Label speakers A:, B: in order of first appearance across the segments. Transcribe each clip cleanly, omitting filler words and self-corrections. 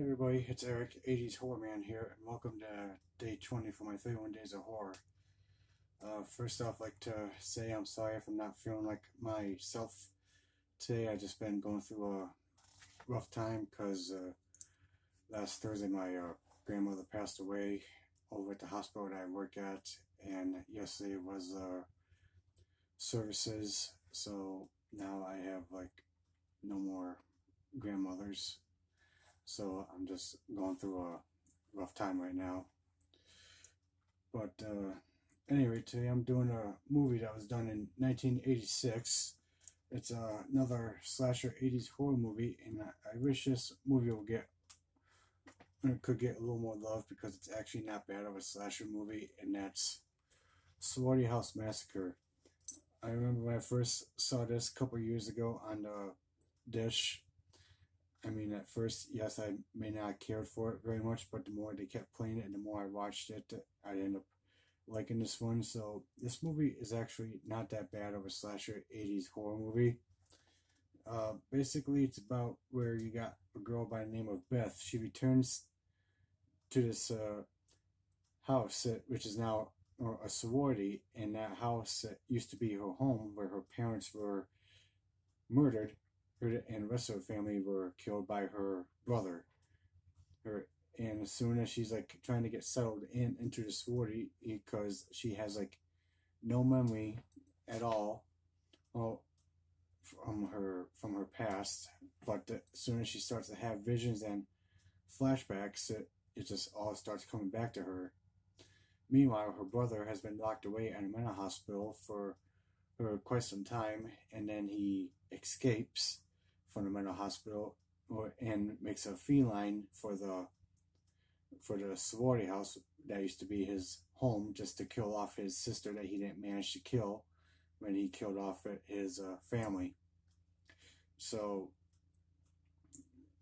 A: Hey everybody, it's Eric, 80s Horror Man here, and welcome to day 20 for my 31 Days of Horror. First off, I'd like to say I'm sorry if I'm not feeling like myself today. I just been going through a rough time because last Thursday my grandmother passed away over at the hospital that I work at, and yesterday was services, so now I have like no more grandmothers. So I'm just going through a rough time right now. But anyway, today I'm doing a movie that was done in 1986. It's another slasher 80s horror movie, and I wish this movie could get a little more love because it's actually not bad of a slasher movie, and that's Sorority House Massacre. I remember when I first saw this a couple years ago on the dish. I mean, at first, yes, I may not have cared for it very much, but the more they kept playing it and the more I watched it, I ended up liking this one. So this movie is actually not that bad of a slasher 80s horror movie. Basically, it's about where you got a girl by the name of Beth. She returns to this house, which is now a sorority, and that house used to be her home where her parents were murdered. Her and the rest of her family were killed by her brother. And as soon as she's like trying to get settled into the sorority, because she has like no memory at all, well, from her past, but as soon as she starts to have visions and flashbacks, it just all starts coming back to her. Meanwhile, her brother has been locked away in a mental hospital for quite some time, and then he escapes from the mental hospital and makes a feline for the sorority house that used to be his home, just to kill off his sister that he didn't manage to kill when he killed off his family. So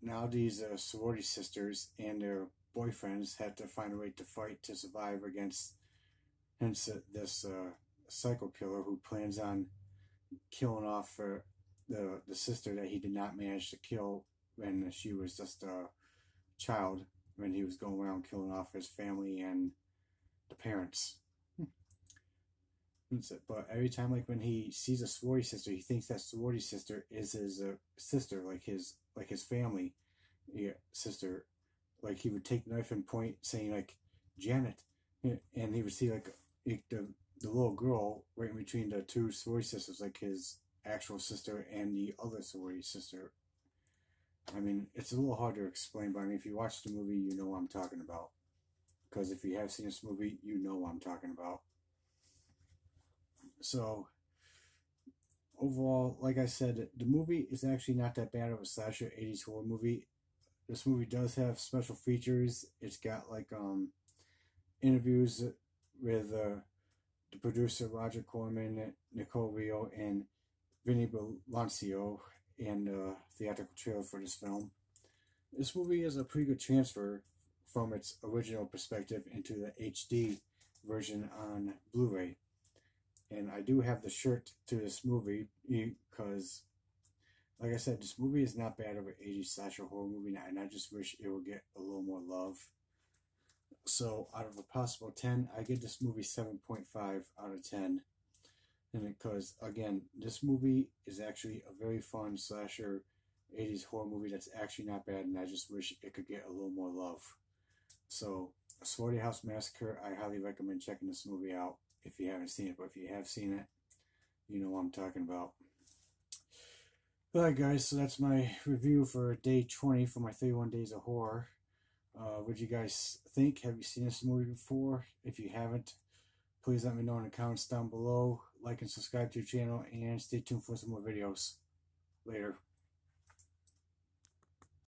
A: now these sorority sisters and their boyfriends had to find a way to fight to survive against this psycho killer who plans on killing off the sister that he did not manage to kill when she was just a child, when he was going around killing off his family and the parents. But every time, like when he sees a sorority sister, he thinks that sorority sister is his sister, like his family sister. Like he would take the knife and point, saying like Janet, and he would see like the little girl right in between the two sorority sisters, like his actual sister and the other sorority sister. I mean, it's a little hard to explain, but I mean, if you watch the movie, you know what I'm talking about. Because if you have seen this movie, you know what I'm talking about. So, overall, like I said, the movie is actually not that bad of a slasher 80s horror movie. This movie does have special features. It's got like interviews with the producer Roger Corman, Nicole Rio, and Vinny Belancio, and theatrical trailer for this film. This movie is a pretty good transfer from its original perspective into the HD version on Blu-ray. And I do have the shirt to this movie because, like I said, this movie is not bad of an 80s slasher horror movie, and I just wish it would get a little more love. So out of a possible 10, I give this movie 7.5 out of 10. And because, again, this movie is actually a very fun slasher 80s horror movie that's actually not bad, and I just wish it could get a little more love. So, Sorority House Massacre, I highly recommend checking this movie out if you haven't seen it, but if you have seen it, you know what I'm talking about. Alright guys, so that's my review for day 20 for my 31 Days of Horror. What do you guys think? Have you seen this movie before? If you haven't, please let me know in the comments down below. Like and subscribe to the channel, and stay tuned for some more videos. Later.